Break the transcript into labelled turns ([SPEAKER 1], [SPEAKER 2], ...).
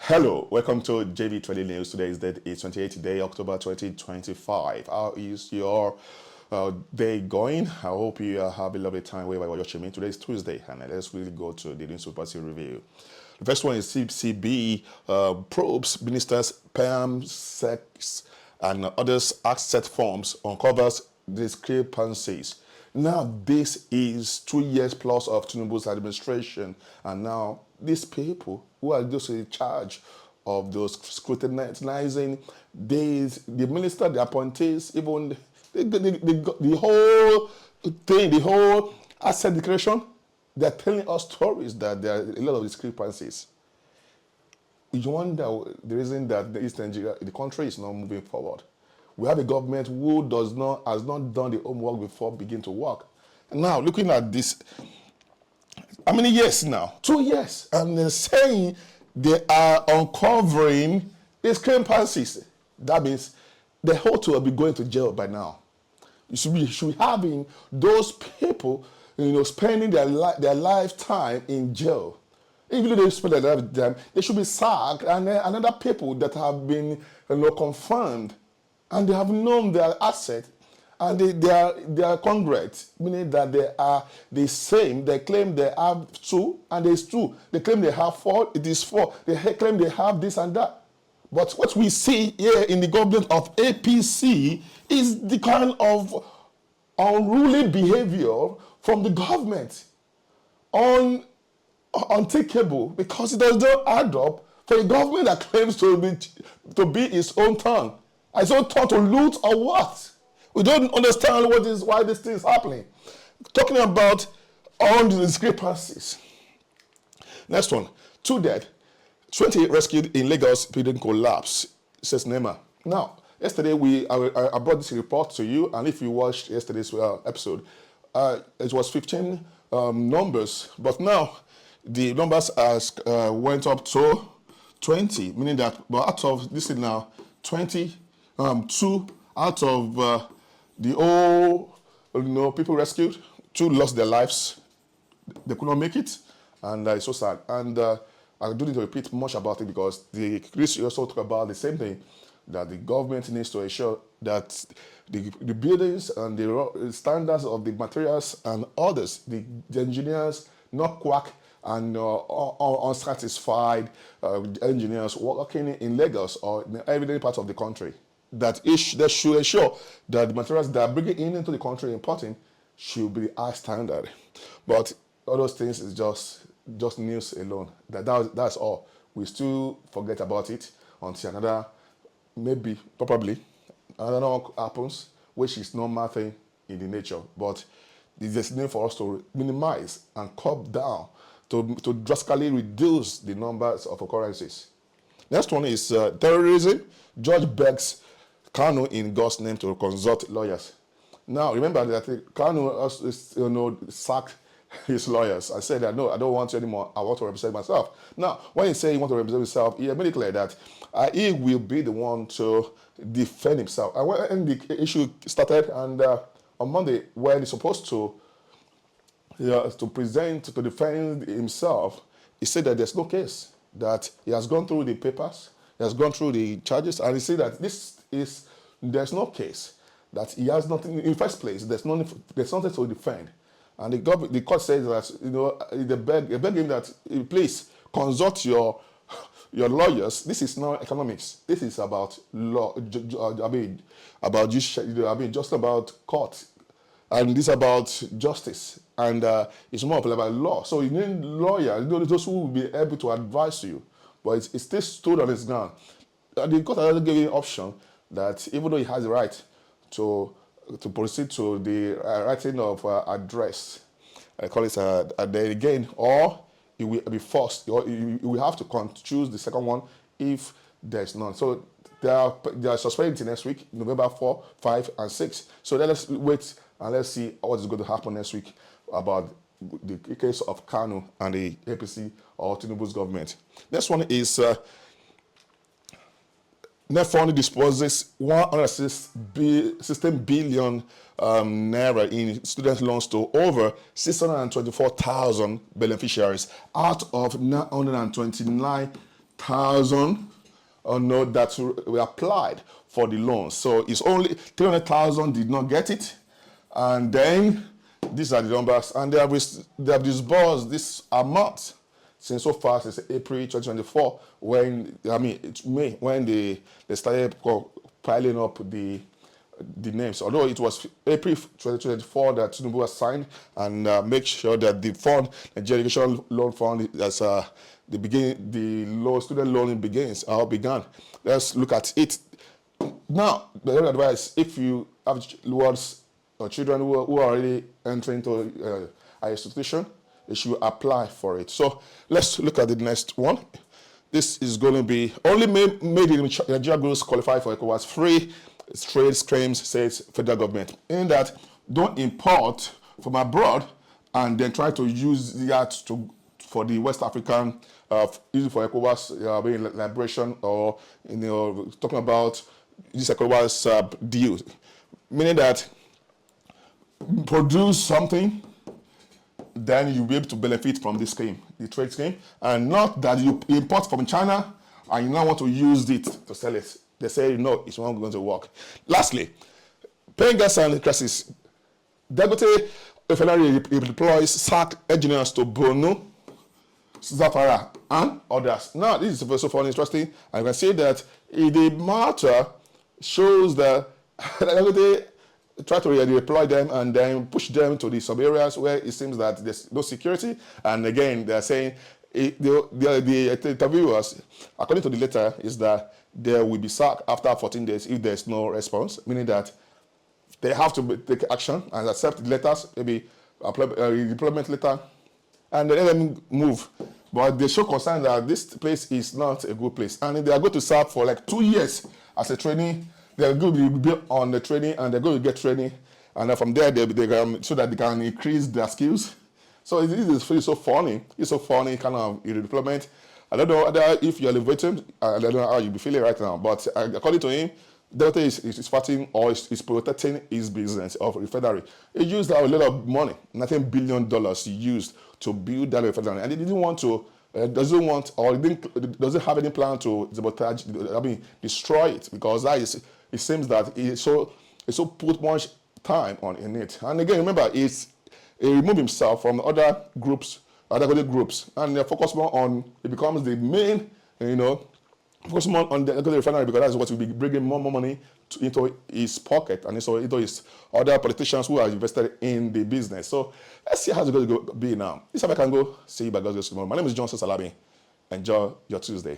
[SPEAKER 1] Hello, welcome to JV Trading News. Today is the 28th day, October 2025. How is your day going? I hope you have a lovely time wherever you're watching me. Today is Tuesday, and let's really go to the news review. The first one is CCB probes ministers' perm, sex, and others asset forms, uncovers discrepancies. Now, this is 2 years plus of Tinubu's administration, and now these people who are just in charge of those scrutinizing the minister, the appointees, even the whole thing, the whole asset declaration, they're telling us stories that there are a lot of discrepancies. You wonder the reason that the East Nigeria, the country is not moving forward. We have a government who has not done the homework before begin to work. Now, looking at this, how many years now? 2 years. And they're saying they are uncovering discrepancies. That means they ought to be going to jail by now. You should be having those people, spending their lifetime in jail. Even though they spend their lifetime, they should be sacked. And another people that have been, confirmed, and they have known their asset, and they are congruent, meaning that they are the same. They claim they have two, and it's two. They claim they have four, it is four. They claim they have this and that. But what we see here in the government of APC is the kind of unruly behavior from the government. Unthinkable, because it does not add up for a government that claims to be its own tongue. Its own tongue to loot or what? We don't understand why this thing is happening. Talking about all the discrepancies. Next one, 2 dead, 20 rescued in Lagos building collapse, says NEMA. Now, yesterday I brought this report to you, and if you watched yesterday's episode, it was 15 numbers, but now the numbers went up to 20, meaning that out of this is now 20. 2 out of the whole, people rescued, 2 lost their lives. They could not make it, and it's so sad. And I don't need to repeat much about it because the Chris also talk about the same thing, that the government needs to ensure that the buildings and the standards of the materials and others, the engineers, not quack and unsatisfied engineers working in Lagos or in every part of the country. That they should ensure that the materials that are bringing into the country importing should be high standard. But all those things is just news alone. That's all. We still forget about it until probably another one happens, which is normal thing in the nature. But it's a need for us to minimize and cut down to drastically reduce the numbers of occurrences. Next one is terrorism. Judge begs Kanu in God's name to consult lawyers. Now, remember that Kanu sacked his lawyers and said that, no, I don't want you anymore. I want to represent myself. Now, when he said he wants to represent himself, he made it clear that he will be the one to defend himself. And when the issue started, and on Monday, when he's supposed to defend himself, he said that there's no case, that he has gone through the papers, he has gone through the charges, and he said that there's no case, that he has nothing in the first place. There's nothing to defend, and the court says that they beg him that please consult your lawyers. This is not economics. This is about law. Just about court, and this is about justice, and it's more about law. So you need lawyers, those who will be able to advise you. But it still stood on its ground. The court has given an option that even though he has the right to proceed to the writing of address, I call it then again, or he will be forced, or you will have to choose the second one if there's none. So they are suspended next week, November 4, 5, and 6. So let us wait and let's see what is going to happen next week about the case of Kanu and the APC or Tinubu's government. Next one is NELFUND disposes 116 billion naira in student loans to over 624,000 beneficiaries out of 929 300,000 note that we applied for the loan. So it's only 300,000 did not get it. And then these are the numbers. And they have disbursed this amount since so far since April 2024, when, I mean, it's May, when they started piling up the names. Although it was April 2024 that Tinubu was signed and make sure that the fund, the Education Loan Fund, as the student loan began. Let's look at it. Now, the other advice, if you have words or children who are already entering into an institution, they should apply for it. So let's look at the next one. This is going to be only made in Nigeria goods qualify for ECOWAS free trade schemes, says federal government. In that, don't import from abroad and then try to use that for the West African, using for ECOWAS being liberation, or talking about this ECOWAS deal, meaning that produce something, then you'll be able to benefit from this scheme, the trade scheme, and not that you import from China and you now want to use it to sell it. They say, no, it's not going to work. Lastly, PENGASSAN crisis. Dangote refinery redeploys sack engineers to Borno, Zamfara, and others. Now, this is also fun, interesting. And you can see that the matter shows that Dangote try to redeploy them and then push them to the sub areas where it seems that there's no security. And again, they're saying, the interviewers, according to the letter, is that they will be sacked after 14 days if there's no response, meaning that they have to take action and accept the letters, maybe a deployment letter, and then let them move. But they show concern that this place is not a good place. And they are going to serve for like 2 years as a trainee. They're going to be on the training and they're going to get training. And then from there, they can, so that they can increase their skills. So this is so funny. It's so funny kind of deployment. I don't know if you're elevating, I don't know how you'll be feeling right now, but according to him, Delta is fighting or is protecting his business of refinery. He used a lot of money, $19 billion he used to build that refinery, and he didn't want to, doesn't have any plan to sabotage, destroy it, because it seems that he so put much time in it. And again, remember, he removed himself from other groups, and focus more on, it becomes the main, focus more on the refinery, because that's what will be bringing more money into his pocket and so into his other politicians who are invested in the business. So let's see how it's going to be now. This is how I can go. See you by God's grace tomorrow. My name is Johnson Salabi. Enjoy your Tuesday.